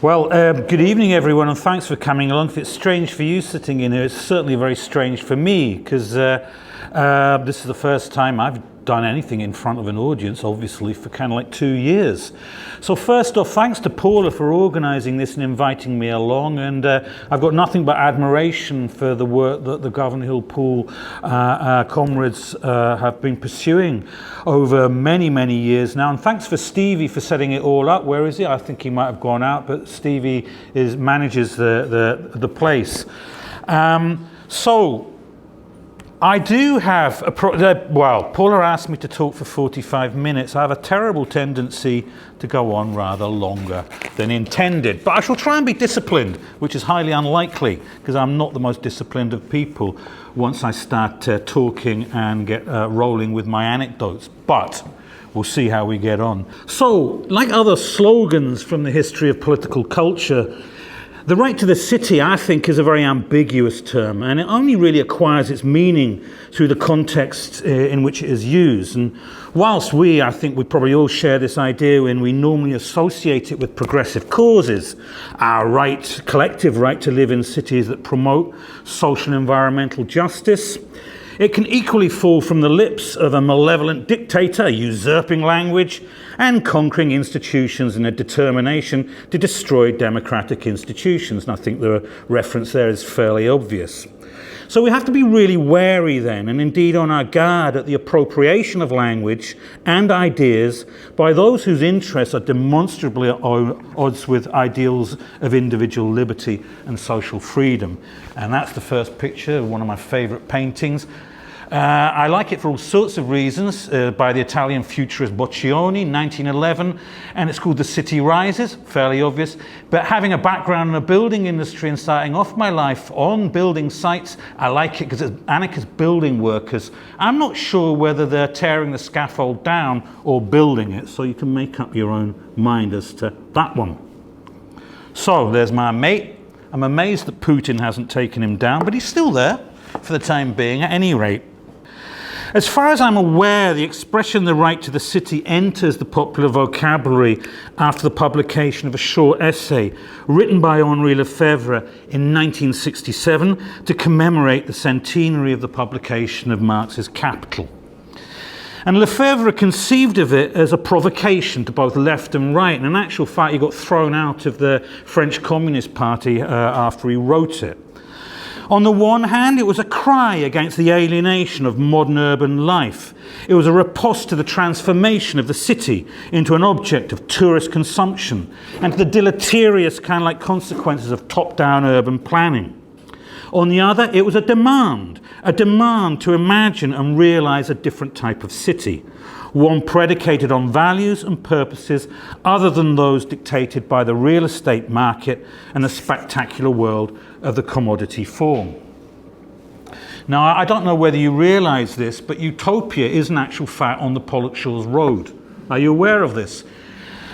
Well, good evening, everyone, and thanks for coming along. If it's strange for you sitting in here, it's certainly very strange for me, because this is the first time I've done anything in front of an audience, obviously, for kind of like 2 years. So first off, thanks to Paula for organising this and inviting me along, and I've got nothing but admiration for the work that the Govanhill Pool comrades have been pursuing over many, many years now. And thanks for Stevie for setting it all up. Where is he? I think he might have gone out, but Stevie manages the place. So I do have well, Paula asked me to talk for 45 minutes. I have a terrible tendency to go on rather longer than intended, but I shall try and be disciplined, which is highly unlikely because I'm not the most disciplined of people once I start talking and get rolling with my anecdotes, but we'll see how we get on. So, like other slogans from the history of political culture, the right to the city, I think, is a very ambiguous term, and it only really acquires its meaning through the context in which it is used. And whilst I think we probably all share this idea when we normally associate it with progressive causes, our collective right to live in cities that promote social and environmental justice, it can equally fall from the lips of a malevolent dictator usurping language and conquering institutions in a determination to destroy democratic institutions. And I think the reference there is fairly obvious. So we have to be really wary then, and indeed on our guard at the appropriation of language and ideas by those whose interests are demonstrably at odds with ideals of individual liberty and social freedom. And that's the first picture of one of my favourite paintings. I like it for all sorts of reasons, by the Italian futurist Boccioni, 1911, and it's called The City Rises, fairly obvious. But having a background in the building industry and starting off my life on building sites, I like it because it's anarchist building workers. I'm not sure whether they're tearing the scaffold down or building it, so you can make up your own mind as to that one. So there's my mate. I'm amazed that Putin hasn't taken him down, but he's still there for the time being, at any rate. As far as I'm aware, the expression "the right to the city" enters the popular vocabulary after the publication of a short essay written by Henri Lefebvre in 1967 to commemorate the centenary of the publication of Marx's Capital. And Lefebvre conceived of it as a provocation to both left and right, and in actual fact he got thrown out of the French Communist Party after he wrote it. On the one hand, it was a cry against the alienation of modern urban life. It was a riposte to the transformation of the city into an object of tourist consumption and to the deleterious kind of like consequences of top-down urban planning. On the other, it was a demand to imagine and realise a different type of city, one predicated on values and purposes other than those dictated by the real estate market and the spectacular world of the commodity form. Now, I don't know whether you realise this, but utopia is in actual fact on the Pollokshaws Road. Are you aware of this?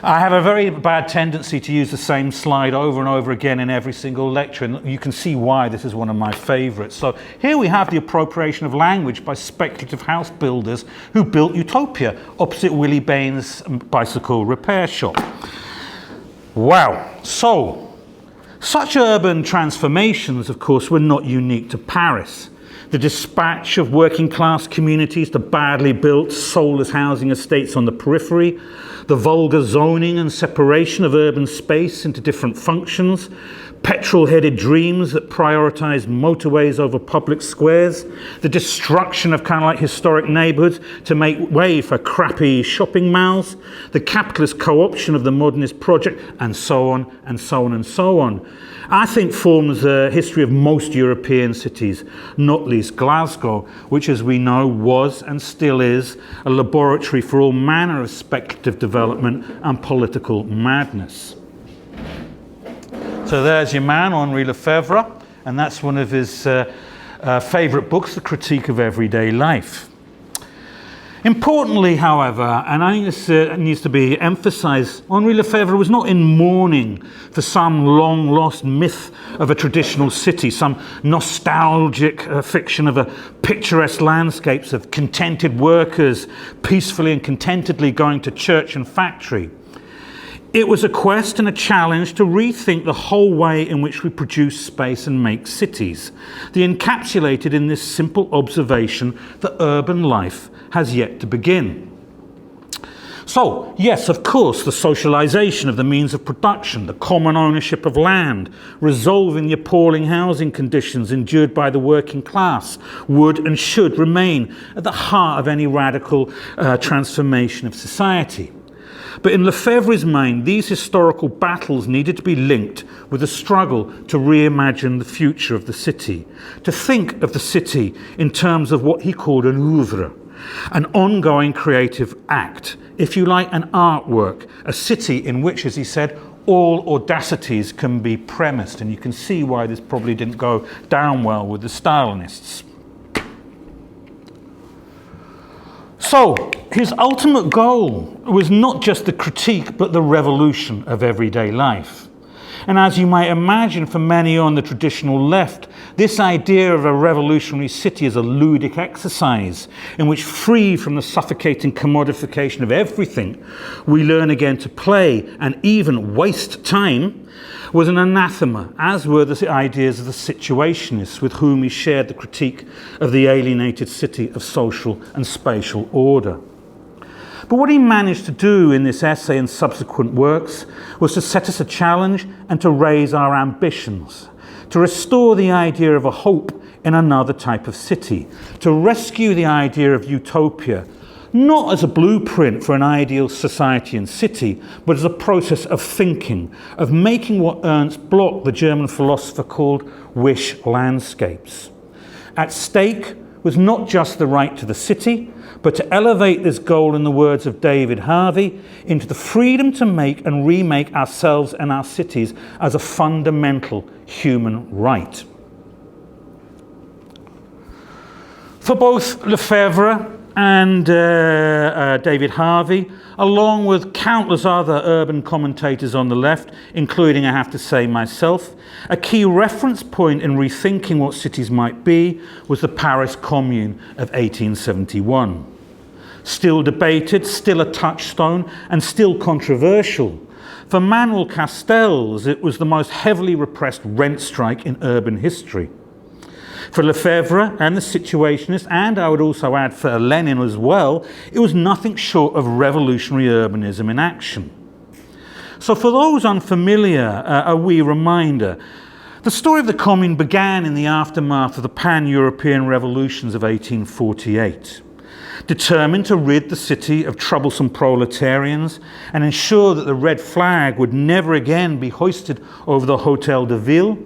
I have a very bad tendency to use the same slide over and over again in every single lecture, and you can see why this is one of my favourites. So here we have the appropriation of language by speculative house builders who built Utopia opposite Willie Bain's bicycle repair shop. Wow. So, such urban transformations, of course, were not unique to Paris. The dispatch of working class communities to badly built, soulless housing estates on the periphery, the vulgar zoning and separation of urban space into different functions, petrol-headed dreams that prioritised motorways over public squares, the destruction of kind of like historic neighbourhoods to make way for crappy shopping malls, the capitalist co-option of the modernist project, and so on, and so on, and so on, I think forms the history of most European cities, not least Glasgow, which, as we know, was and still is a laboratory for all manner of speculative development and political madness. So there's your man, Henri Lefebvre, and that's one of his favourite books, The Critique of Everyday Life. Importantly, however, and I think this needs to be emphasised, Henri Lefebvre was not in mourning for some long-lost myth of a traditional city, some nostalgic fiction of a picturesque landscapes of contented workers peacefully and contentedly going to church and factory. It was a quest and a challenge to rethink the whole way in which we produce space and make cities, the encapsulated in this simple observation that urban life has yet to begin. So, yes, of course, the socialisation of the means of production, the common ownership of land, resolving the appalling housing conditions endured by the working class, would and should remain at the heart of any radical transformation of society. But in Lefebvre's mind, these historical battles needed to be linked with a struggle to reimagine the future of the city, to think of the city in terms of what he called an oeuvre, an ongoing creative act, if you like, an artwork, a city in which, as he said, all audacities can be premised. And you can see why this probably didn't go down well with the Stalinists. So, his ultimate goal was not just the critique, but the revolution of everyday life. And as you might imagine, for many on the traditional left, this idea of a revolutionary city is a ludic exercise in which, free from the suffocating commodification of everything, we learn again to play and even waste time, was an anathema, as were the ideas of the situationists with whom he shared the critique of the alienated city of social and spatial order. But what he managed to do in this essay and subsequent works was to set us a challenge and to raise our ambitions, to restore the idea of a hope in another type of city, to rescue the idea of utopia, not as a blueprint for an ideal society and city, but as a process of thinking, of making what Ernst Bloch, the German philosopher, called wish landscapes. At stake was not just the right to the city, but to elevate this goal, in the words of David Harvey, into the freedom to make and remake ourselves and our cities as a fundamental human right. For both Lefebvre and David Harvey, along with countless other urban commentators on the left, including, I have to say, myself, a key reference point in rethinking what cities might be was the Paris Commune of 1871. Still debated, still a touchstone, and still controversial. For Manuel Castells, it was the most heavily repressed rent strike in urban history. For Lefebvre and the Situationists, and I would also add for Lenin as well, it was nothing short of revolutionary urbanism in action. So for those unfamiliar, a wee reminder. The story of the Commune began in the aftermath of the pan-European revolutions of 1848. Determined to rid the city of troublesome proletarians and ensure that the red flag would never again be hoisted over the Hôtel de Ville,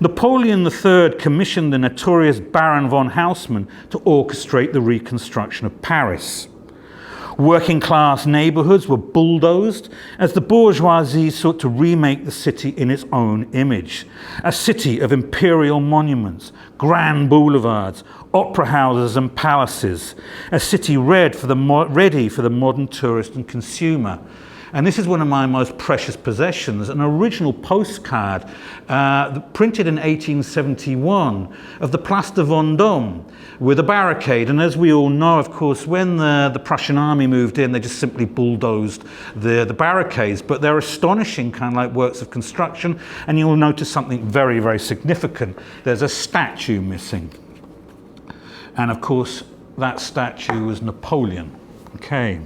Napoleon III commissioned the notorious Baron von Haussmann to orchestrate the reconstruction of Paris. Working class neighbourhoods were bulldozed as the bourgeoisie sought to remake the city in its own image. A city of imperial monuments, grand boulevards, opera houses and palaces. A city ready for the modern tourist and consumer. And this is one of my most precious possessions, an original postcard printed in 1871 of the Place de Vendôme with a barricade. And as we all know, of course, when the Prussian army moved in, they just simply bulldozed the barricades. But they're astonishing, kind of like works of construction. And you'll notice something very, very significant. There's a statue missing. And of course, that statue was Napoleon. Okay.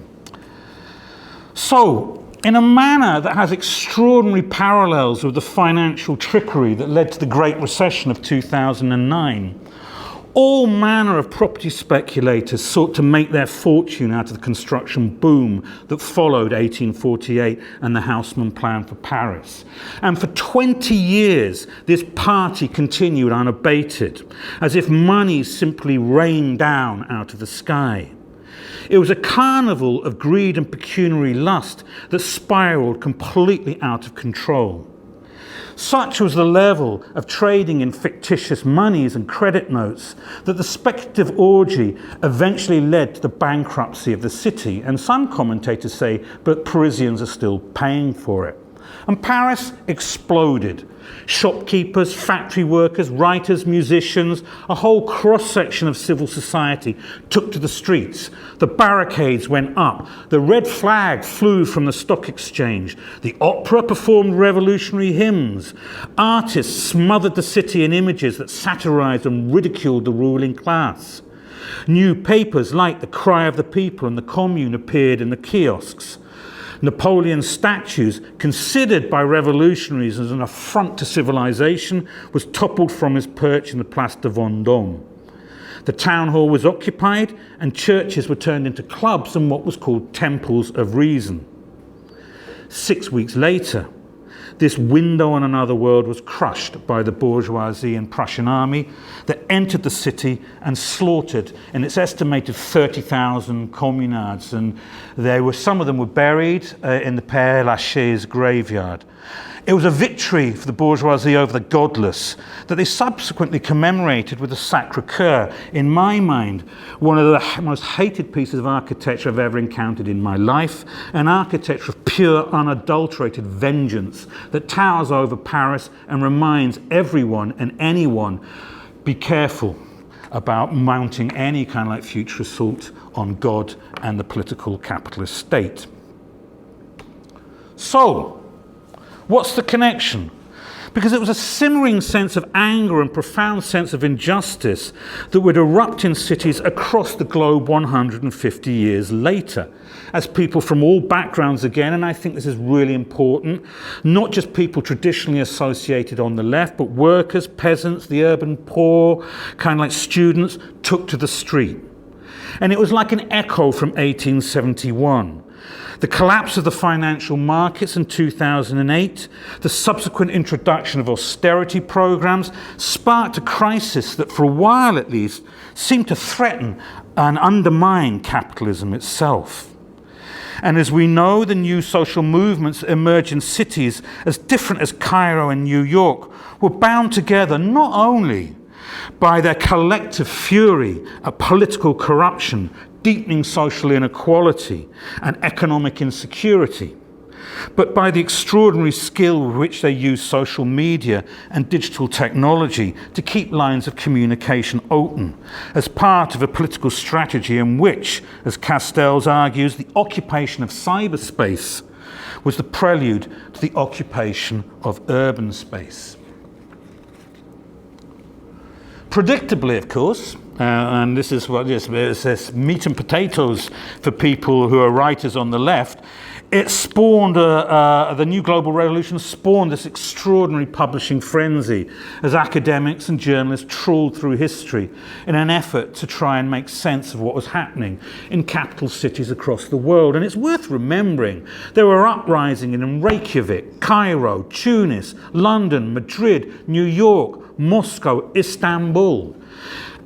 So, in a manner that has extraordinary parallels with the financial trickery that led to the Great Recession of 2009, all manner of property speculators sought to make their fortune out of the construction boom that followed 1848 and the Haussmann Plan for Paris. And for 20 years, this party continued unabated, as if money simply rained down out of the sky. It was a carnival of greed and pecuniary lust that spiraled completely out of control. Such was the level of trading in fictitious monies and credit notes that the speculative orgy eventually led to the bankruptcy of the city, and some commentators say, but Parisians are still paying for it. And Paris exploded. Shopkeepers, factory workers, writers, musicians, a whole cross-section of civil society took to the streets. The barricades went up. The red flag flew from the stock exchange. The opera performed revolutionary hymns. Artists smothered the city in images that satirized and ridiculed the ruling class. New papers like The Cry of the People and the Commune appeared in the kiosks. Napoleon's statues, considered by revolutionaries as an affront to civilization, was toppled from his perch in the Place de Vendôme. The town hall was occupied and churches were turned into clubs and what was called temples of reason. 6 weeks later, this window on another world was crushed by the bourgeoisie and Prussian army that entered the city and slaughtered in its estimated 30,000 communards. And some of them were buried in the Père Lachaise graveyard. It was a victory for the bourgeoisie over the godless that they subsequently commemorated with the Sacré-Cœur. In my mind, one of the most hated pieces of architecture I've ever encountered in my life, an architecture of pure, unadulterated vengeance that towers over Paris and reminds everyone and anyone, be careful about mounting any kind of like future assault on God and the political capitalist state. So, what's the connection? Because it was a simmering sense of anger and profound sense of injustice that would erupt in cities across the globe 150 years later, as people from all backgrounds again, and I think this is really important, not just people traditionally associated on the left, but workers, peasants, the urban poor, kind of like students, took to the street. And it was like an echo from 1871. The collapse of the financial markets in 2008, the subsequent introduction of austerity programs, sparked a crisis that for a while at least seemed to threaten and undermine capitalism itself. And as we know, the new social movements that emerge in cities as different as Cairo and New York were bound together not only by their collective fury at political corruption, deepening social inequality and economic insecurity, but by the extraordinary skill with which they use social media and digital technology to keep lines of communication open as part of a political strategy in which, as Castells argues, the occupation of cyberspace was the prelude to the occupation of urban space. Predictably, of course, and this is what it's meat and potatoes for people who are writers on the left, it spawned, the new global revolution spawned this extraordinary publishing frenzy as academics and journalists trawled through history in an effort to try and make sense of what was happening in capital cities across the world. And it's worth remembering there were uprisings in Reykjavik, Cairo, Tunis, London, Madrid, New York, Moscow, Istanbul,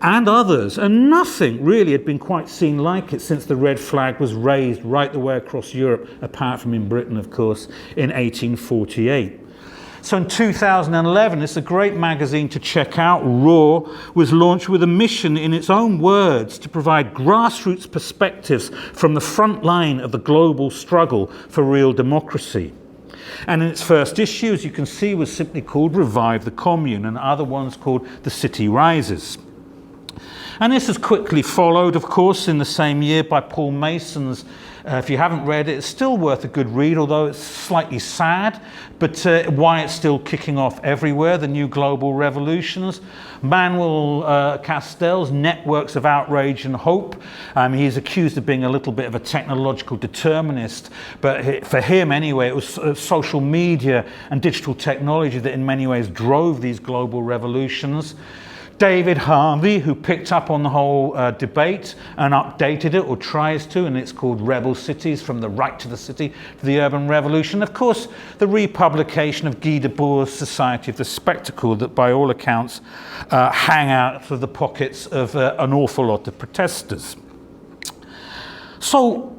and others, and nothing really had been quite seen like it since the red flag was raised right the way across Europe, apart from in Britain, of course, in 1848. So in 2011, it's a great magazine to check out. Raw was launched with a mission, in its own words, to provide grassroots perspectives from the front line of the global struggle for real democracy. And in its first issue, as you can see, was simply called Revive the Commune, and other ones called The City Rises. And this is quickly followed, of course, in the same year by Paul Mason's, if you haven't read it, it's still worth a good read, although it's slightly sad, but why it's still kicking off everywhere, the new global revolutions. Manuel Castells, Networks of Outrage and Hope. He's accused of being a little bit of a technological determinist, but for him anyway, it was social media and digital technology that in many ways drove these global revolutions. David Harvey, who picked up on the whole debate and updated it, or tries to, and it's called Rebel Cities, From the Right to the City to the Urban Revolution. Of course, the republication of Guy Debord's Society of the Spectacle that, by all accounts, hang out of the pockets of an awful lot of protesters. So,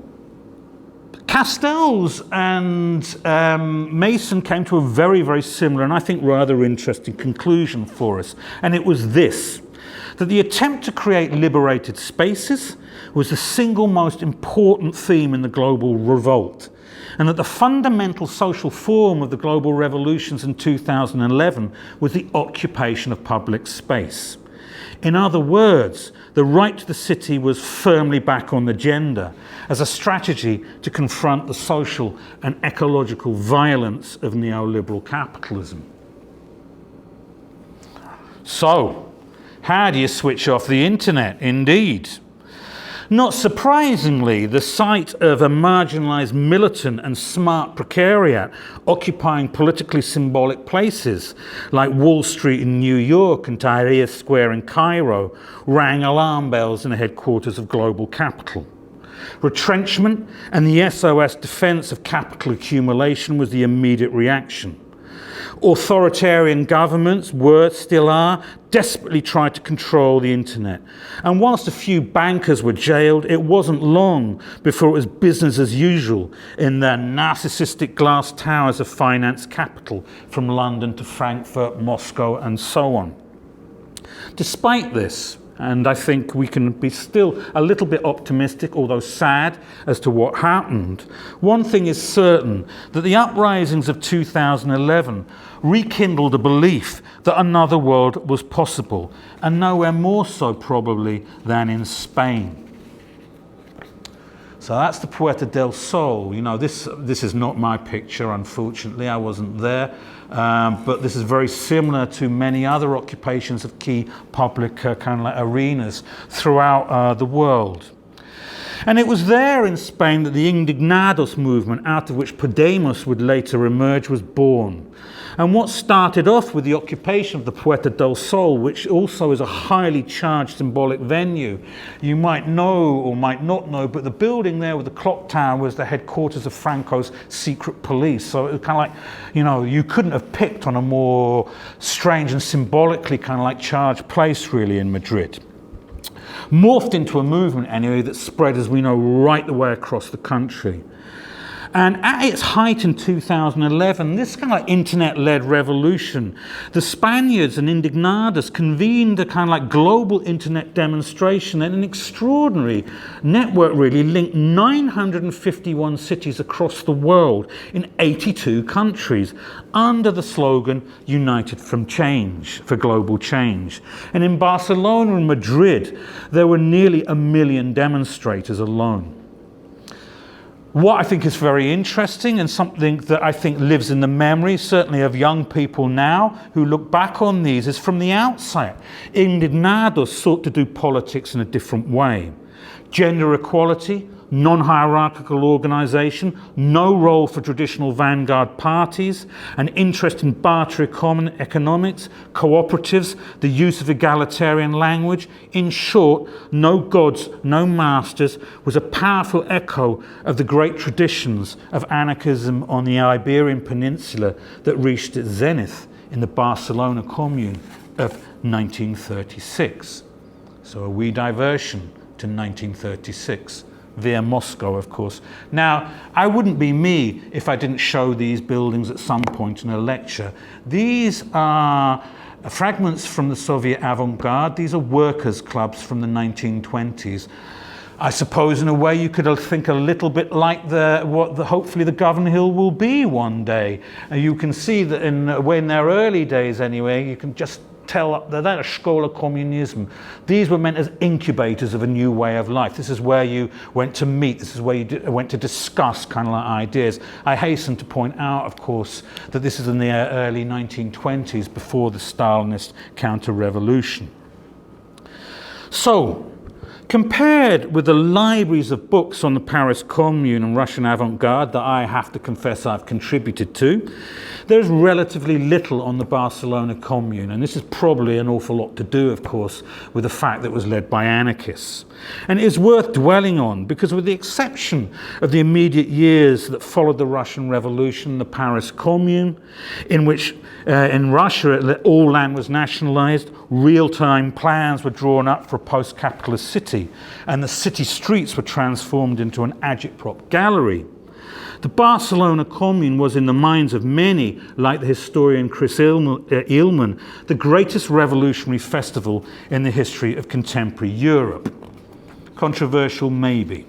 Castells and Mason came to a very, very similar and I think rather interesting conclusion for us. And it was this, that the attempt to create liberated spaces was the single most important theme in the global revolt, and that the fundamental social form of the global revolutions in 2011 was the occupation of public space. In other words, the right to the city was firmly back on the agenda as a strategy to confront the social and ecological violence of neoliberal capitalism. So, how do you switch off the internet? Indeed. Not surprisingly, the sight of a marginalised militant and smart precariat occupying politically symbolic places like Wall Street in New York and Tahrir Square in Cairo rang alarm bells in the headquarters of global capital. Retrenchment and the SOS defence of capital accumulation was the immediate reaction. Authoritarian governments still are, desperately tried to control the internet. And whilst a few bankers were jailed, it wasn't long before it was business as usual in the narcissistic glass towers of finance capital, from London to Frankfurt, Moscow, and so on. Despite this, and I think we can be still a little bit optimistic, although sad, as to what happened. One thing is certain, that the uprisings of 2011 rekindled a belief that another world was possible, and nowhere more so probably than in Spain. So that's the Puerta del Sol. You know, this is not my picture, unfortunately. I wasn't there. But this is very similar to many other occupations of key public kind of like arenas throughout the world. And it was there in Spain that the Indignados movement, out of which Podemos would later emerge, was born. And what started off with the occupation of the Puerta del Sol, which also is a highly charged symbolic venue, you might know or might not know, but the building there with the clock tower was the headquarters of Franco's secret police. So it was kind of like, you know, you couldn't have picked on a more strange and symbolically kind of like charged place really in Madrid. Morphed into a movement anyway that spread, as we know, right the way across the country. And at its height in 2011, this kind of like internet-led revolution, the Spaniards and Indignados convened a kind of like global internet demonstration, and an extraordinary network really linked 951 cities across the world in 82 countries under the slogan United from Change, for global change. And in Barcelona and Madrid, there were nearly 1 million demonstrators alone. What I think is very interesting, and something that I think lives in the memory, certainly of young people now who look back on these, is from the outset, Indignados sought to do politics in a different way. Gender equality, non-hierarchical organisation, no role for traditional vanguard parties, an interest in barter economics, cooperatives, the use of egalitarian language. In short, no gods, no masters, was a powerful echo of the great traditions of anarchism on the Iberian Peninsula that reached its zenith in the Barcelona Commune of 1936. So a wee diversion to 1936. Via Moscow, of course. Now, I wouldn't be me if I didn't show these buildings at some point in a lecture. These are fragments from the Soviet avant-garde. These are workers' clubs from the 1920s. I suppose in a way you could think a little bit like hopefully the Govanhill will be one day. You can see that in their early days anyway, you can just tell that a Szkola Communism. These were meant as incubators of a new way of life. This is where you went to meet. This is where you went to discuss kind of like ideas. I hasten to point out, of course, that this is in the early 1920s, before the Stalinist counter-revolution. So, compared with the libraries of books on the Paris Commune and Russian avant-garde that I have to confess I've contributed to, there's relatively little on the Barcelona Commune, and this is probably an awful lot to do, of course, with the fact that it was led by anarchists. And it is worth dwelling on, because with the exception of the immediate years that followed the Russian Revolution, the Paris Commune, in which in Russia all land was nationalized, real-time plans were drawn up for a post-capitalist city, and the city streets were transformed into an agitprop gallery. The Barcelona Commune was, in the minds of many, like the historian Chris Eelman, the greatest revolutionary festival in the history of contemporary Europe. Controversial, maybe,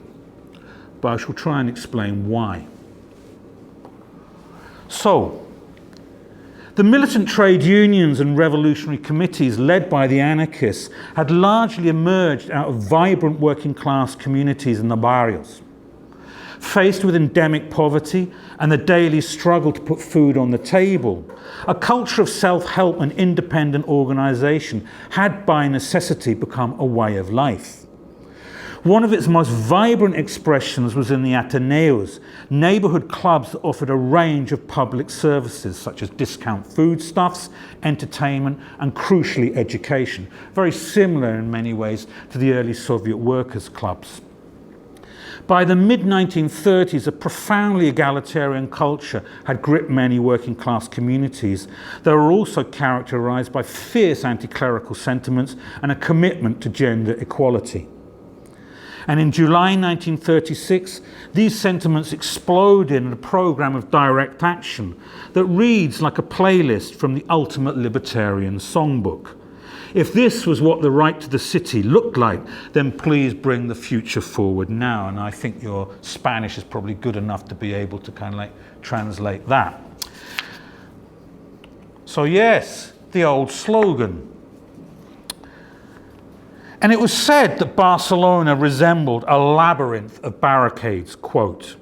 but I shall try and explain why. So, the militant trade unions and revolutionary committees led by the anarchists had largely emerged out of vibrant working class communities in the barrios. Faced with endemic poverty and the daily struggle to put food on the table, a culture of self-help and independent organisation had by necessity become a way of life. One of its most vibrant expressions was in the Ateneos, neighbourhood clubs that offered a range of public services such as discount foodstuffs, entertainment and, crucially, education. Very similar in many ways to the early Soviet workers' clubs. By the mid-1930s, a profoundly egalitarian culture had gripped many working class communities that were also characterised by fierce anti-clerical sentiments and a commitment to gender equality. And in July 1936, these sentiments exploded in a programme of direct action that reads like a playlist from the ultimate libertarian songbook. If this was what the right to the city looked like, then please bring the future forward now. And I think your Spanish is probably good enough to be able to kind of like translate that. So yes, the old slogan. And it was said that Barcelona resembled a labyrinth of barricades, quote.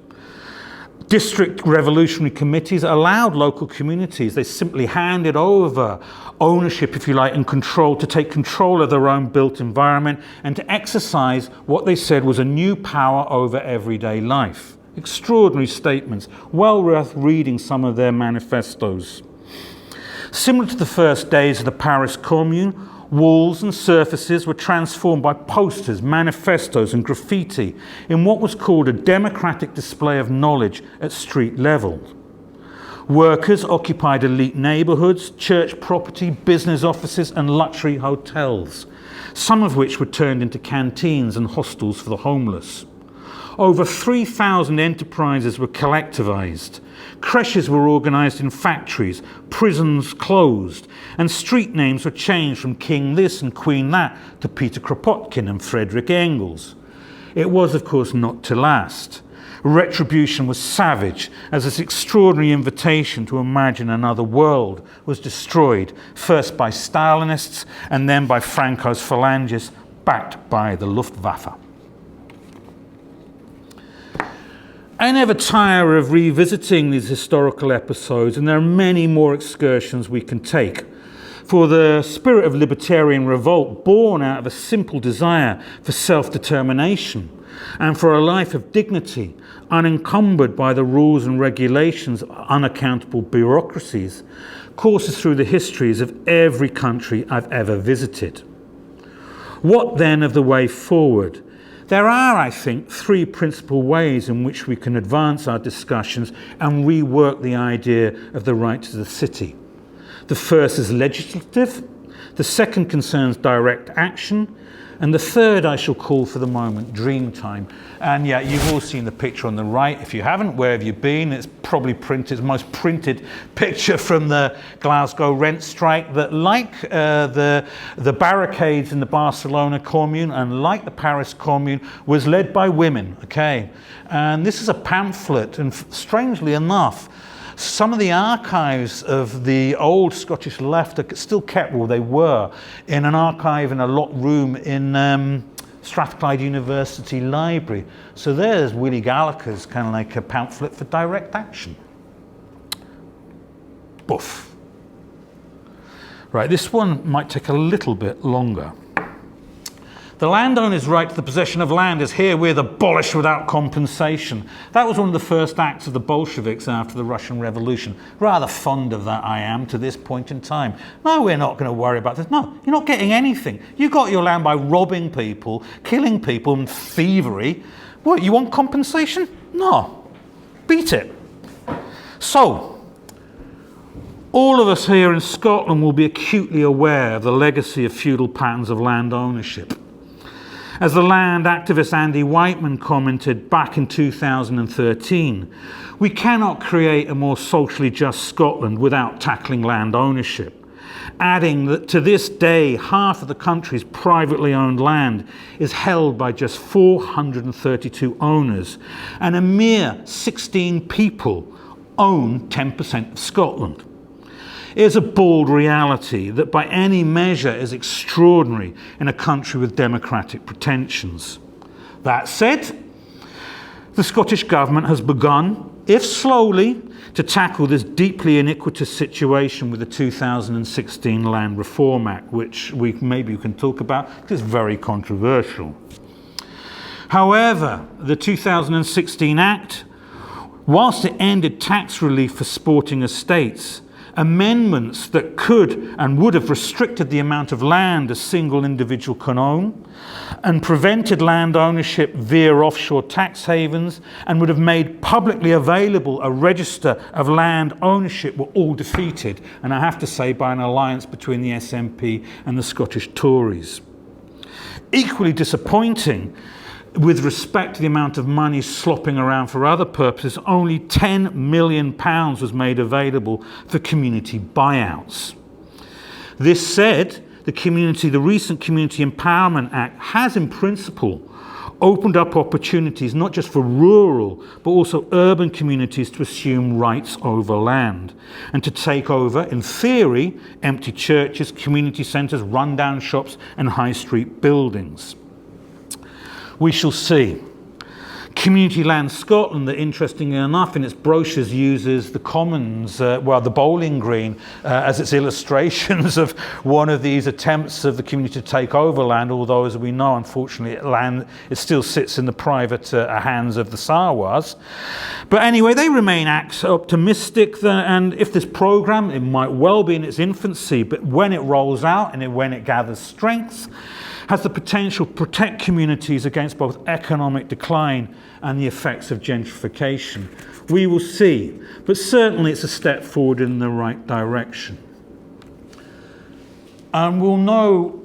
District revolutionary committees allowed local communities, they simply handed over ownership, if you like, and control, to take control of their own built environment and to exercise what they said was a new power over everyday life. Extraordinary statements, well worth reading some of their manifestos. Similar to the first days of the Paris Commune, walls and surfaces were transformed by posters, manifestos and graffiti in what was called a democratic display of knowledge at street level. Workers occupied elite neighbourhoods, church property, business offices and luxury hotels, some of which were turned into canteens and hostels for the homeless. Over 3,000 enterprises were collectivised. Creches were organised in factories, prisons closed, and street names were changed from King this and Queen that to Peter Kropotkin and Friedrich Engels. It was, of course, not to last. Retribution was savage as this extraordinary invitation to imagine another world was destroyed, first by Stalinists and then by Franco's phalangists, backed by the Luftwaffe. I never tire of revisiting these historical episodes, and there are many more excursions we can take. For the spirit of libertarian revolt, born out of a simple desire for self-determination, and for a life of dignity, unencumbered by the rules and regulations of unaccountable bureaucracies, courses through the histories of every country I've ever visited. What then of the way forward? There are, I think, three principal ways in which we can advance our discussions and rework the idea of the right to the city. The first is legislative, the second concerns direct action, and the third I shall call for the moment dream time. And yeah, you've all seen the picture on the right. If you haven't, where have you been? It's probably printed, it's the most printed picture from the Glasgow rent strike that, like the barricades in the Barcelona Commune and like the Paris Commune, was led by women, okay? And this is a pamphlet, and strangely enough, some of the archives of the old Scottish left are still kept, well, they were, in an archive in a locked room in Strathclyde University Library. So there's Willie Gallagher's kind of like a pamphlet for direct action. Boof. Right, this one might take a little bit longer. The landowner's right to the possession of land is herewith abolished without compensation. That was one of the first acts of the Bolsheviks after the Russian Revolution. Rather fond of that I am to this point in time. No, we're not going to worry about this. No, you're not getting anything. You got your land by robbing people, killing people and thievery. What, you want compensation? No. Beat it. So, all of us here in Scotland will be acutely aware of the legacy of feudal patterns of land ownership. As the land activist Andy Whiteman commented back in 2013, we cannot create a more socially just Scotland without tackling land ownership. Adding that to this day, half of the country's privately owned land is held by just 432 owners, and a mere 16 people own 10% of Scotland. It is a bold reality that by any measure is extraordinary in a country with democratic pretensions. That said, the Scottish Government has begun, if slowly, to tackle this deeply iniquitous situation with the 2016 Land Reform Act, which maybe we can talk about because it's very controversial. However, the 2016 Act, whilst it ended tax relief for sporting estates, amendments that could and would have restricted the amount of land a single individual can own and prevented land ownership via offshore tax havens and would have made publicly available a register of land ownership were all defeated, and I have to say by an alliance between the SNP and the Scottish Tories. Equally disappointing, with respect to the amount of money slopping around for other purposes, only £10 million was made available for community buyouts. This said, the recent Community Empowerment Act has in principle opened up opportunities not just for rural but also urban communities to assume rights over land and to take over, in theory, empty churches, community centres, rundown shops and high street buildings. We shall see. Community Land Scotland, that interestingly enough in its brochures uses the Commons, the bowling green, as its illustrations of one of these attempts of the community to take over land, although as we know, unfortunately, it still sits in the private hands of the Sarwars. But anyway, they remain optimistic, and if this programme, it might well be in its infancy, but when it rolls out and when it gathers strength, has the potential to protect communities against both economic decline and the effects of gentrification. We will see, but certainly it's a step forward in the right direction. And we'll know,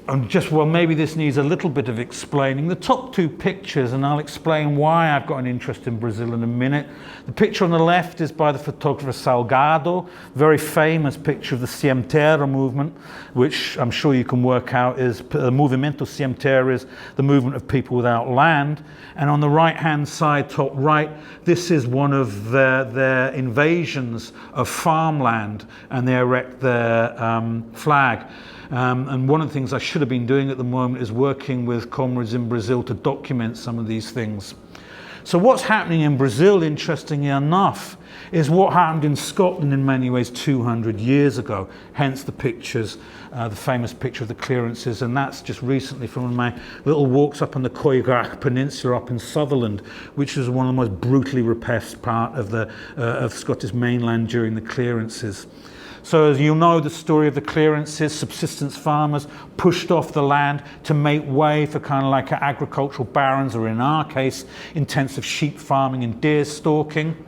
maybe this needs a little bit of explaining. The top two pictures, and I'll explain why I've got an interest in Brazil in a minute. The picture on the left is by the photographer Salgado, very famous picture of the Siementos Movement, which I'm sure you can work out is the Movimento Siementos is the movement of people without land. And on the right-hand side, top right, this is one of their invasions of farmland, and they erect their flag. And one of the things I should have been doing at the moment is working with comrades in Brazil to document some of these things. So what's happening in Brazil, interestingly enough, is what happened in Scotland in many ways 200 years ago, hence the pictures, the famous picture of the clearances, and that's just recently from one of my little walks up on the Coigrach Peninsula up in Sutherland, which was one of the most brutally repressed part of Scottish mainland during the clearances. So as you know the story of the clearances, subsistence farmers pushed off the land to make way for kind of like agricultural barons, or in our case, intensive sheep farming and deer stalking.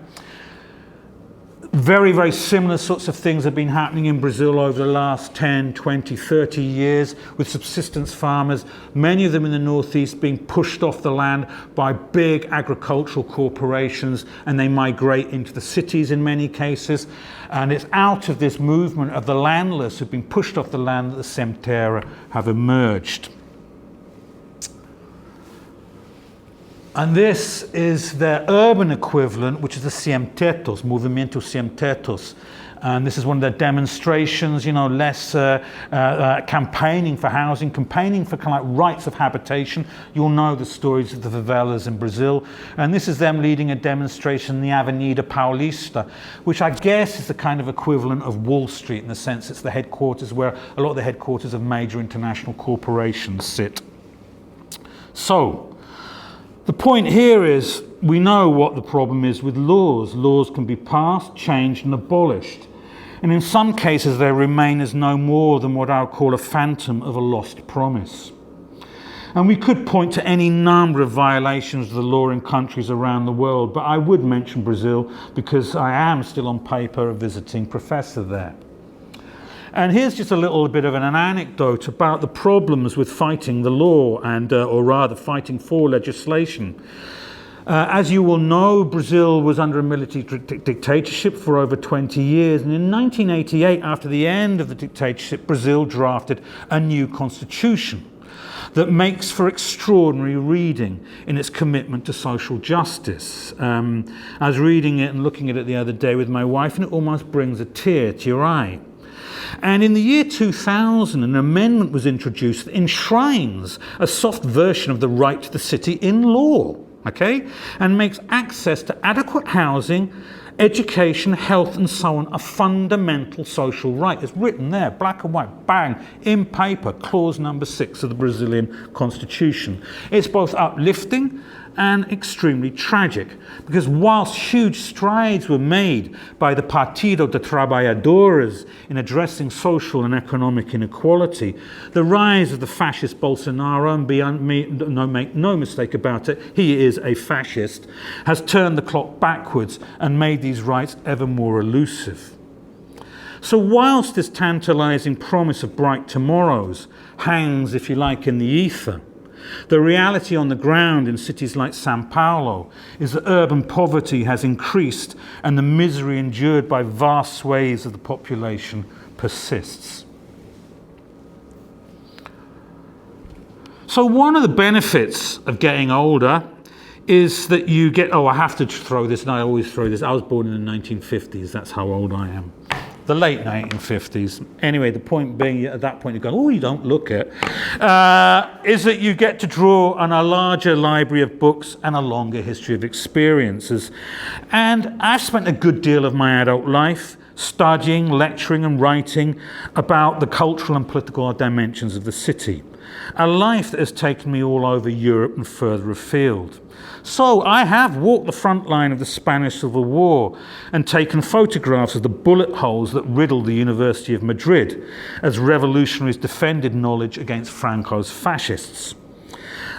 Very, very similar sorts of things have been happening in Brazil over the last 10, 20, 30 years with subsistence farmers, many of them in the northeast being pushed off the land by big agricultural corporations, and they migrate into the cities in many cases. And it's out of this movement of the landless who've been pushed off the land that the Siementos have emerged. And this is their urban equivalent, which is the Siementos, Movimento Siementos. And this is one of their demonstrations, less campaigning for housing, campaigning for kind of like rights of habitation. You'll know the stories of the favelas in Brazil. And this is them leading a demonstration in the Avenida Paulista, which I guess is the kind of equivalent of Wall Street in the sense it's the headquarters where a lot of the headquarters of major international corporations sit. So, the point here is we know what the problem is with laws. Laws can be passed, changed and abolished. And in some cases they remain as no more than what I would call a phantom of a lost promise. And we could point to any number of violations of the law in countries around the world, but I would mention Brazil because I am still on paper a visiting professor there. And here's just a little bit of an anecdote about the problems with fighting the law and, or rather, fighting for legislation. As you will know, Brazil was under a military dictatorship for over 20 years. And in 1988, after the end of the dictatorship, Brazil drafted a new constitution that makes for extraordinary reading in its commitment to social justice. I was reading it and looking at it the other day with my wife, and it almost brings a tear to your eye. And in the year 2000, an amendment was introduced that enshrines a soft version of the right to the city in law, okay, and makes access to adequate housing, education, health and so on a fundamental social right. It's written there, black and white, bang, in paper, clause number 6 of the Brazilian Constitution. It's both uplifting and extremely tragic, because whilst huge strides were made by the Partido de Trabalhadores in addressing social and economic inequality, the rise of the fascist Bolsonaro, and make no mistake about it, he is a fascist, has turned the clock backwards and made these rights ever more elusive. So whilst this tantalising promise of bright tomorrows hangs, if you like, in the ether, the reality on the ground in cities like São Paulo is that urban poverty has increased and the misery endured by vast swathes of the population persists. So one of the benefits of getting older is that you get, I have to throw this, and I always throw this, I was born in the 1950s, that's how old I am. The late 1950s. Anyway, the point being, at that point you go, oh, you don't look it, is that you get to draw on a larger library of books and a longer history of experiences. And I've spent a good deal of my adult life studying, lecturing and writing about the cultural and political dimensions of the city. A life that has taken me all over Europe and further afield. So I have walked the front line of the Spanish Civil War and taken photographs of the bullet holes that riddled the University of Madrid as revolutionaries defended knowledge against Franco's fascists.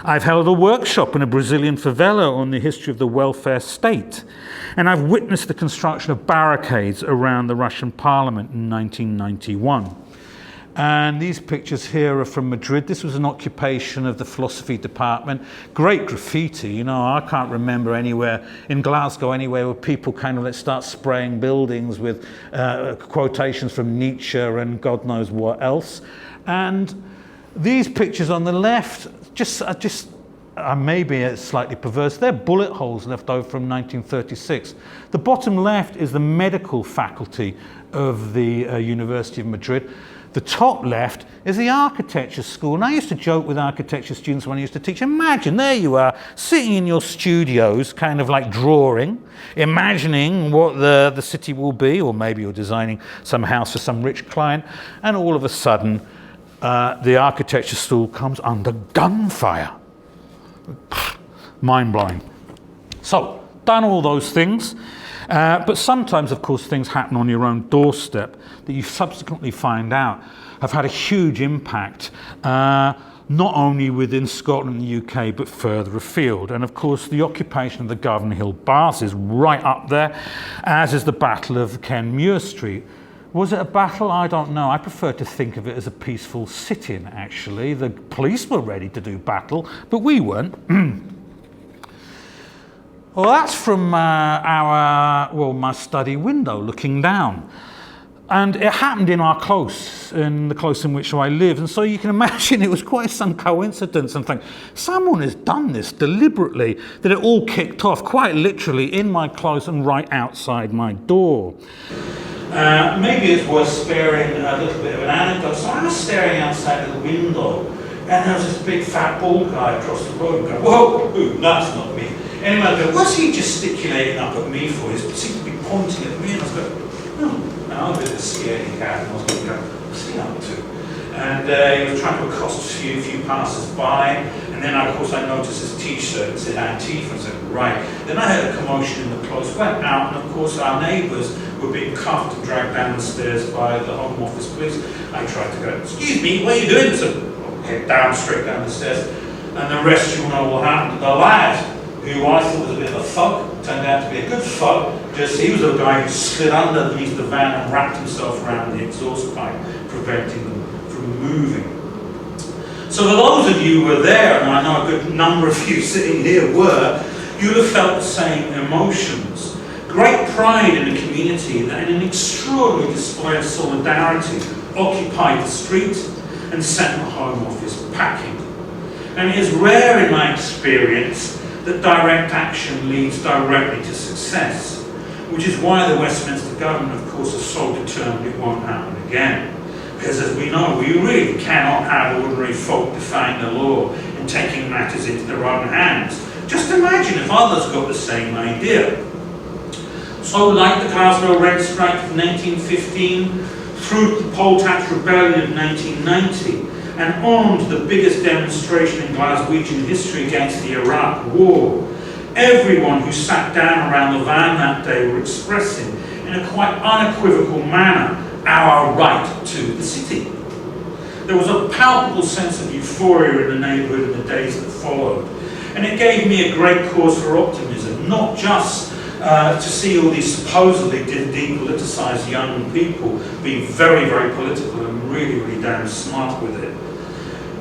I've held a workshop in a Brazilian favela on the history of the welfare state, and I've witnessed the construction of barricades around the Russian parliament in 1991. And these pictures here are from Madrid. This was an occupation of the philosophy department. Great graffiti, you know, I can't remember anywhere in Glasgow anywhere where people kind of start spraying buildings with quotations from Nietzsche and God knows what else. And these pictures on the left, maybe it's slightly perverse, they're bullet holes left over from 1936. The bottom left is the medical faculty of the University of Madrid. The top left is the architecture school. And I used to joke with architecture students when I used to teach. Imagine, there you are, sitting in your studios, kind of like drawing, imagining what the city will be, or maybe you're designing some house for some rich client, and all of a sudden, the architecture school comes under gunfire. Mind-blowing. So, done all those things. But sometimes, of course, things happen on your own doorstep that you subsequently find out have had a huge impact, not only within Scotland and the UK, but further afield. And of course, the occupation of the Govanhill Baths is right up there, as is the Battle of Muir Street. Was it a battle? I don't know. I prefer to think of it as a peaceful sit-in, actually. The police were ready to do battle, but we weren't. Well, that's from my study window, looking down. And it happened in our close, in the close in which I live. And so you can imagine it was quite some coincidence and think, someone has done this deliberately, that it all kicked off quite literally in my close and right outside my door. Maybe it's worth sparing a little bit of an anecdote. So I was staring outside of the window, and there was this big fat bald guy across the road going, whoa, that's not me. Anyway, I go, what's he gesticulating up at me for? He seemed to be pointing at me, and I was going, and I was a bit of a scaredy cat, and I was going, what's he up to? And he was trying to accost a few passers-by, and then of course I noticed his t-shirt, it said Antifa, and I said, right. Then I heard a commotion in the close, went out, and of course our neighbours were being cuffed and dragged down the stairs by the Home Office police. I tried to go, excuse me, what are you doing? So, okay, straight down the stairs, and the rest you'll know what happened. The lad, who I thought was a bit of a thug, turned out to be a good thug. He was the guy who slid underneath the van and wrapped himself around the exhaust pipe, preventing them from moving. So for those of you who were there, and I know a good number of you sitting here were, you'll have felt the same emotions. Great pride in a community that in an extraordinary display of solidarity occupied the street and sent the Home Office packing. And it is rare in my experience that direct action leads directly to success, which is why the Westminster government, of course, is so determined it won't happen again. Because as we know, we really cannot have ordinary folk defying the law and taking matters into their own hands. Just imagine if others got the same idea. So like the Glasgow Rent Strike of 1915, through the poll tax rebellion of 1990, and on to the biggest demonstration in Glaswegian history against the Iraq War, everyone who sat down around the van that day were expressing, in a quite unequivocal manner, our right to the city. There was a palpable sense of euphoria in the neighbourhood in the days that followed, and it gave me a great cause for optimism, not just to see all these supposedly depoliticised young people being very, very political and really, really damn smart with it.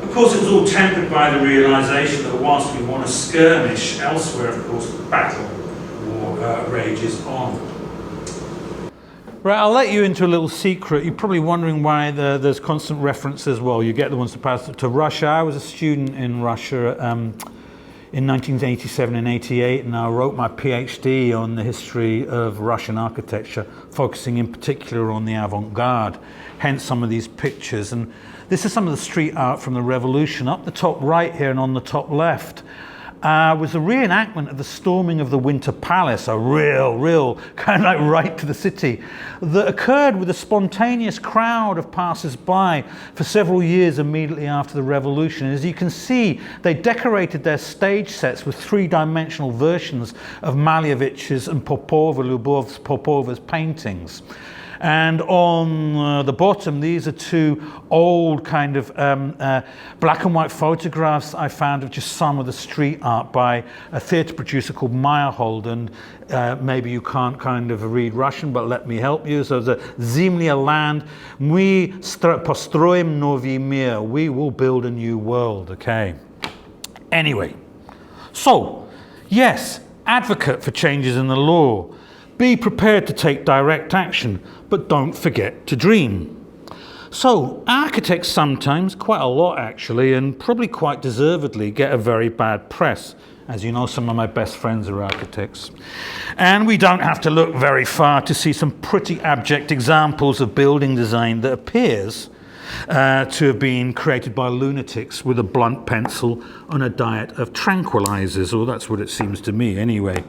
Of course, it was all tempered by the realisation that whilst we want to skirmish elsewhere, of course, the battle war rages on. Right, I'll let you into a little secret. You're probably wondering why there's constant references. Well, you get the ones to Russia. I was a student in Russia in 1987 and 88, and I wrote my PhD on the history of Russian architecture, focusing in particular on the avant-garde, hence some of these pictures. And this is some of the street art from the revolution. Up the top right here and on the top left was a reenactment of the storming of the Winter Palace, a real kind of like right to the city, that occurred with a spontaneous crowd of passers-by for several years immediately after the revolution. As you can see, they decorated their stage sets with three-dimensional versions of Malevich's and Popova's paintings. And on the bottom, these are two old kind of black and white photographs I found of just some of the street art by a theatre producer called Meyerhold. And maybe you can't kind of read Russian, but let me help you. So the Земля land, мы построим новый мир. We will build a new world, okay? Anyway, so, yes, advocate for changes in the law. Be prepared to take direct action, but don't forget to dream. So, architects sometimes, quite a lot actually, and probably quite deservedly, get a very bad press. As you know, some of my best friends are architects. And we don't have to look very far to see some pretty abject examples of building design that appears to have been created by lunatics with a blunt pencil on a diet of tranquilizers, or that's what it seems to me anyway.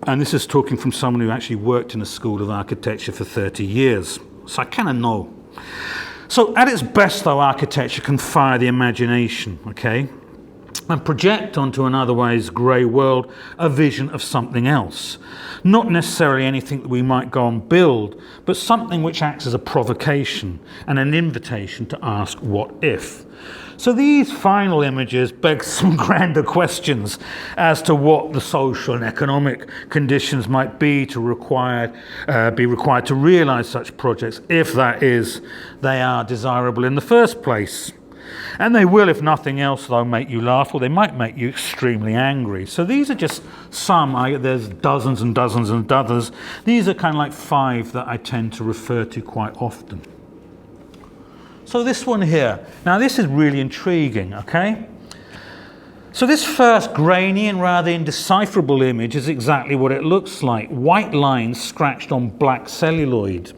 And this is talking from someone who actually worked in a school of architecture for 30 years. So I kind of know. So at its best, though, architecture can fire the imagination, okay? And project onto an otherwise grey world a vision of something else. Not necessarily anything that we might go and build, but something which acts as a provocation and an invitation to ask what if. So these final images beg some grander questions as to what the social and economic conditions might be required to realise such projects, if that is, they are desirable in the first place. And they will, if nothing else, though, make you laugh, or they might make you extremely angry. So these are just some. There's dozens and dozens and dozens. These are kind of like 5 that I tend to refer to quite often. So this one here. Now this is really intriguing, okay? So this first grainy and rather indecipherable image is exactly what it looks like. White lines scratched on black celluloid.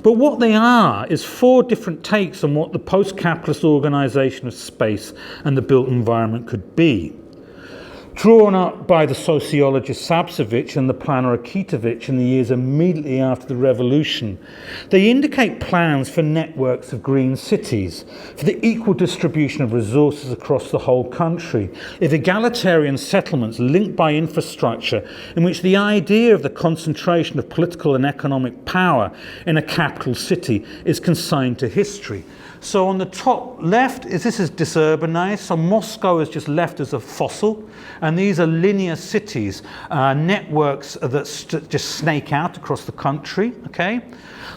But what they are is 4 different takes on what the post-capitalist organisation of space and the built environment could be. Drawn up by the sociologist Sapsevich and the planner Akitovich in the years immediately after the revolution, they indicate plans for networks of green cities, for the equal distribution of resources across the whole country, of egalitarian settlements linked by infrastructure, in which the idea of the concentration of political and economic power in a capital city is consigned to history. So on the top left, this is disurbanized, so Moscow is just left as a fossil, And these are linear cities, networks that just snake out across the country, okay?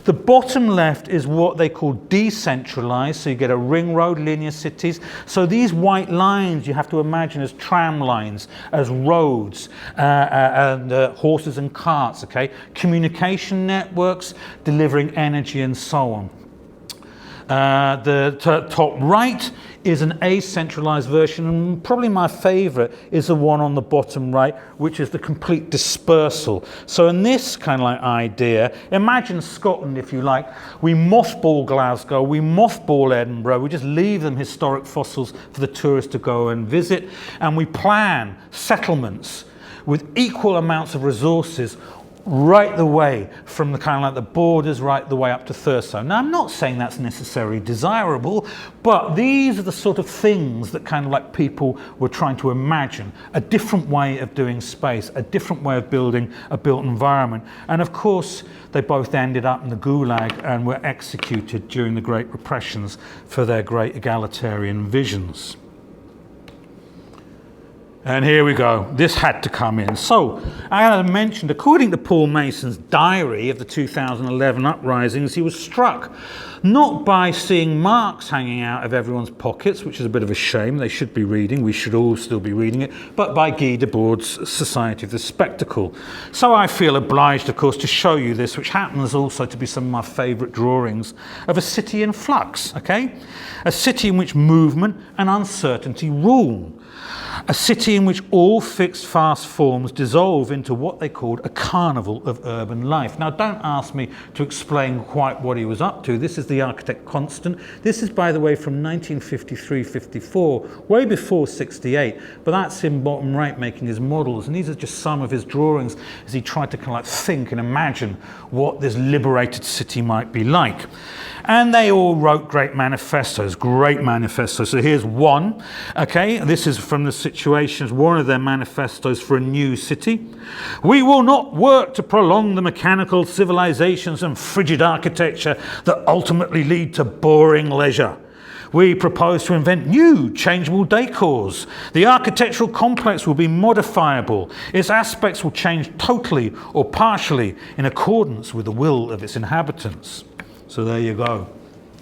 The bottom left is what they call decentralized, so you get a ring road, linear cities. So these white lines you have to imagine as tram lines, as roads, and horses and carts, okay? Communication networks, delivering energy and so on. The top right is an acentralized version, and probably my favorite is the one on the bottom right, which is the complete dispersal. So in this kind of like idea, imagine Scotland, if you like. We mothball Glasgow, we mothball Edinburgh, we just leave them historic fossils for the tourists to go and visit, and we plan settlements with equal amounts of resources right the way from the kind of like the borders right the way up to Thurso. Now, I'm not saying that's necessarily desirable, but these are the sort of things that kind of like people were trying to imagine, a different way of doing space, a different way of building a built environment. And of course, they both ended up in the Gulag and were executed during the Great Repressions for their great egalitarian visions. And here we go. This had to come in. So, as I mentioned, according to Paul Mason's diary of the 2011 uprisings, he was struck not by seeing marks hanging out of everyone's pockets, which is a bit of a shame. They should be reading. We should all still be reading it. But by Guy Debord's Society of the Spectacle. So I feel obliged, of course, to show you this, which happens also to be some of my favourite drawings of a city in flux, okay? A city in which movement and uncertainty rule. A city in which all fixed fast forms dissolve into what they called a carnival of urban life. Now, don't ask me to explain quite what he was up to. This is the architect Constant. This is, by the way, from 1953-54, way before 68, but that's him bottom right making his models, and these are just some of his drawings as he tried to kind of like think and imagine what this liberated city might be like. And they all wrote great manifestos. So here's one, okay? This is from the Situations, one of their manifestos for a new city. We will not work to prolong the mechanical civilizations and frigid architecture that ultimately lead to boring leisure. We propose to invent new, changeable decors. The architectural complex will be modifiable. Its aspects will change totally or partially in accordance with the will of its inhabitants. So there you go,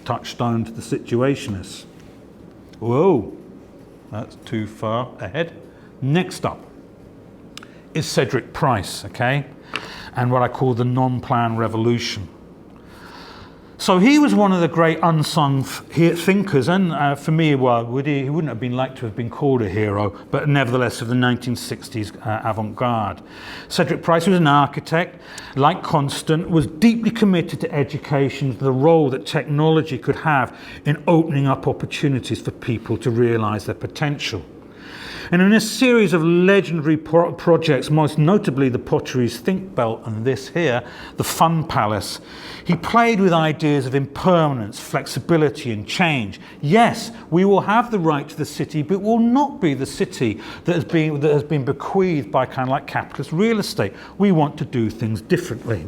touchstone to the Situationists. Whoa, that's too far ahead. Next up is Cedric Price, okay, and what I call the non-plan revolution. So he was one of the great unsung thinkers, and for me, well, he wouldn't have been liked to have been called a hero, but nevertheless of the 1960s avant-garde. Cedric Price was an architect, like Constant, was deeply committed to education, to the role that technology could have in opening up opportunities for people to realise their potential. And in a series of legendary projects, most notably the Potteries Think Belt and this here, the Fun Palace, he played with ideas of impermanence, flexibility and change. Yes, we will have the right to the city, but it will not be the city that has been bequeathed by kind of like capitalist real estate. We want to do things differently.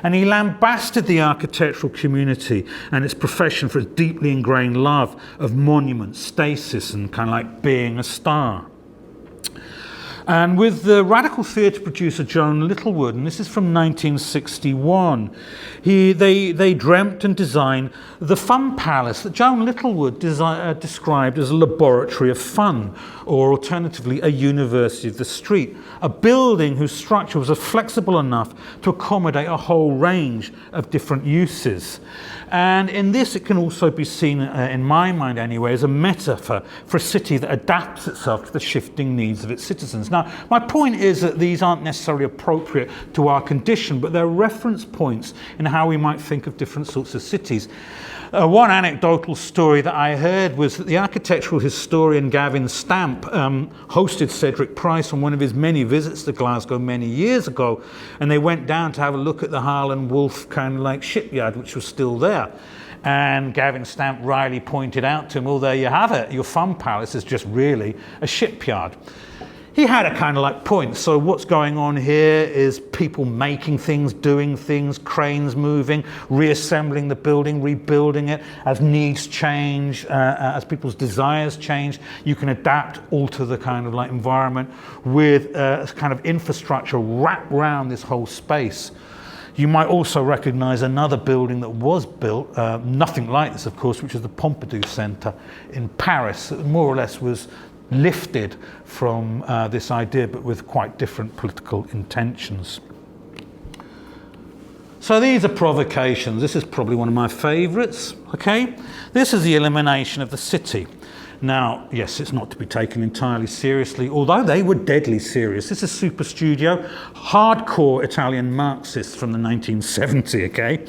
And he lambasted the architectural community and its profession for its deeply ingrained love of monuments, stasis and kind of like being a star. And with the radical theatre producer Joan Littlewood, and this is from 1961, they dreamt and designed the Fun Palace that Joan Littlewood described as a laboratory of fun, or alternatively a university of the street, a building whose structure was flexible enough to accommodate a whole range of different uses. And in this, it can also be seen, in my mind anyway, as a metaphor for a city that adapts itself to the shifting needs of its citizens. Now, my point is that these aren't necessarily appropriate to our condition, but they're reference points in how we might think of different sorts of cities. One anecdotal story that I heard was that the architectural historian Gavin Stamp hosted Cedric Price on one of his many visits to Glasgow many years ago, and they went down to have a look at the Harland Wolff kind of like shipyard, which was still there. And Gavin Stamp wryly pointed out to him, well, there you have it, your Fun Palace is just really a shipyard. he had a kind of like point. So what's going on here is people making things, doing things, cranes moving, reassembling the building, rebuilding it as needs change, as people's desires change. You can adapt, alter the kind of like environment with a kind of infrastructure wrapped around this whole space. You might also recognize another building that was built, nothing like this of course, which is the Pompidou Centre in Paris. It more or less was lifted from this idea, but with quite different political intentions. So these are provocations. This is probably one of my favourites. Okay, this is the elimination of the city. Now, yes, it's not to be taken entirely seriously, although they were deadly serious. This is Super Studio, hardcore Italian Marxists from the 1970s, okay?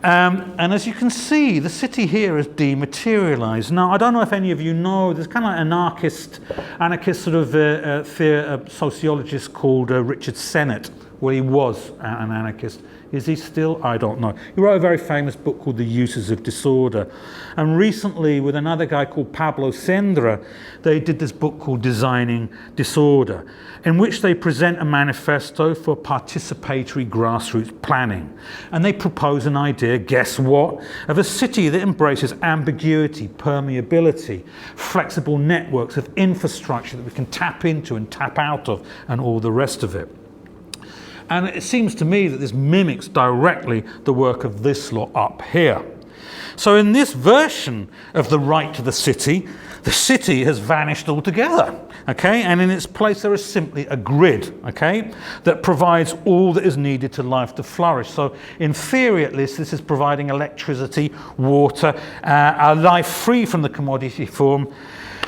And as you can see, the city here is dematerialized. Now, I don't know if any of you know, there's kind of like anarchist sort of sociologist called Richard Sennett. Well, he was an anarchist. Is he still? I don't know. He wrote a very famous book called The Uses of Disorder. And recently, with another guy called Pablo Sendra, they did this book called Designing Disorder, in which they present a manifesto for participatory grassroots planning. And they propose an idea, guess what, of a city that embraces ambiguity, permeability, flexible networks of infrastructure that we can tap into and tap out of, and all the rest of it. And it seems to me that this mimics directly the work of this lot up here. So in this version of the right to the city has vanished altogether, okay? And in its place there is simply a grid, okay, that provides all that is needed to life to flourish. So in theory at least, this is providing electricity, water, a life free from the commodity form,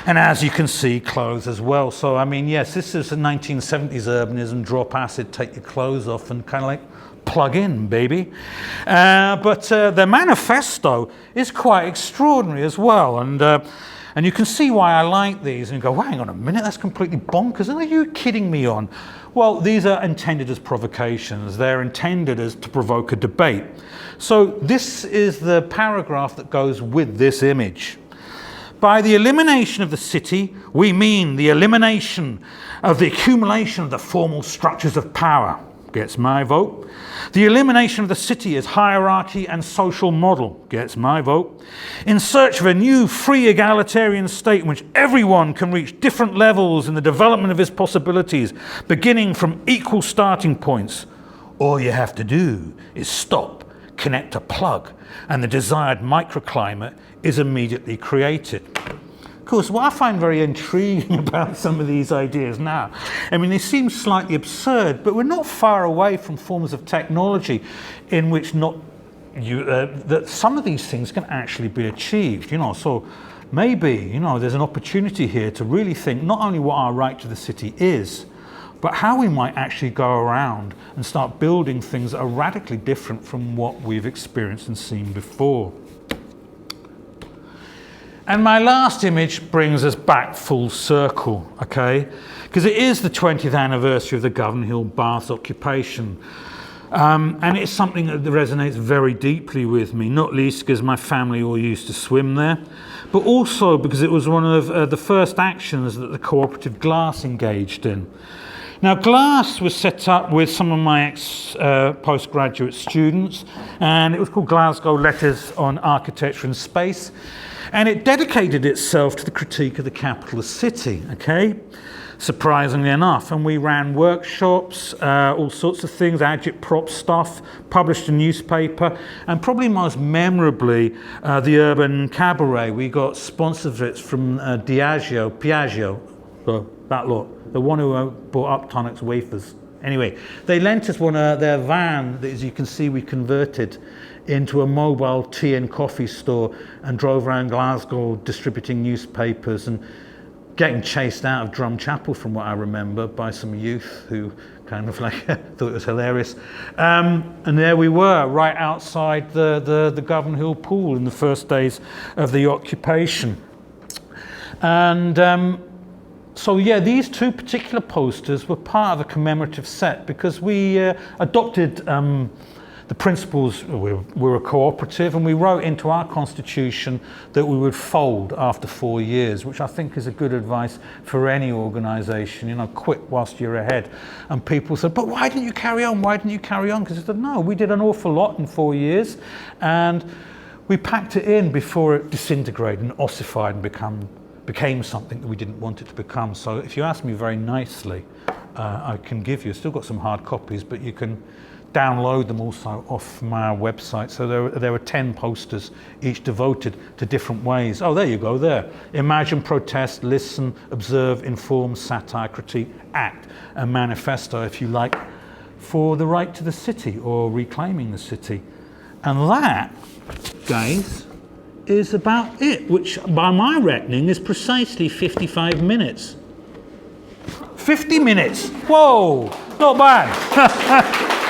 and as you can see, clothes as well. So, I mean, yes, this is a 1970s urbanism, drop acid, take your clothes off and kind of like plug in, baby. But the manifesto is quite extraordinary as well. And you can see why I like these. And you go, well, hang on a minute, that's completely bonkers. Are you kidding me on? Well, these are intended as provocations. They're intended as to provoke a debate. So this is the paragraph that goes with this image. By the elimination of the city, we mean the elimination of the accumulation of the formal structures of power. Gets my vote. The elimination of the city as hierarchy and social model. Gets my vote. In search of a new, free, egalitarian state in which everyone can reach different levels in the development of his possibilities, beginning from equal starting points. All you have to do is stop, connect a plug, and the desired microclimate is immediately created. Of course, what I find very intriguing about some of these ideas now, I mean, they seem slightly absurd, but we're not far away from forms of technology in which that some of these things can actually be achieved, you know. So maybe, you know, there's an opportunity here to really think not only what our right to the city is, but how we might actually go around and start building things that are radically different from what we've experienced and seen before. And my last image brings us back full circle, okay? Because it is the 20th anniversary of the Govanhill Baths occupation. And it's something that resonates very deeply with me, not least because my family all used to swim there, but also because it was one of the first actions that the cooperative Glass engaged in. Now, Glass was set up with some of my postgraduate students, and it was called Glasgow Letters on Architecture and Space, and it dedicated itself to the critique of the capitalist city, okay? Surprisingly enough. And we ran workshops, all sorts of things, agitprop stuff, published a newspaper, and probably most memorably, the Urban Cabaret. We got sponsorships from Piaggio, that lot, the one who bought Uptonic's wafers. Anyway, they lent us one of their van that, as you can see, we converted into a mobile tea and coffee store and drove around Glasgow distributing newspapers and getting chased out of Drumchapel, from what I remember, by some youth who kind of like thought it was hilarious. And there we were, right outside the Govanhill pool in the first days of the occupation. And so yeah, these two particular posters were part of a commemorative set because we adopted the principles, we're a cooperative, and we wrote into our constitution that we would fold after 4 years, which I think is a good advice for any organisation, you know, quit whilst you're ahead. And people said, but why didn't you carry on? Why didn't you carry on? Because I said, no, we did an awful lot in 4 years, and we packed it in before it disintegrated and ossified and became something that we didn't want it to become. So if you ask me very nicely, I can give you, still got some hard copies, but you can download them also off my website. So there were 10 posters, each devoted to different ways. Oh, there you go, there. Imagine, protest, listen, observe, inform, satire, critique, act, a manifesto, if you like, for the right to the city or reclaiming the city. And that, guys, is about it, which by my reckoning is precisely 55 minutes. 50 minutes, whoa, not bad.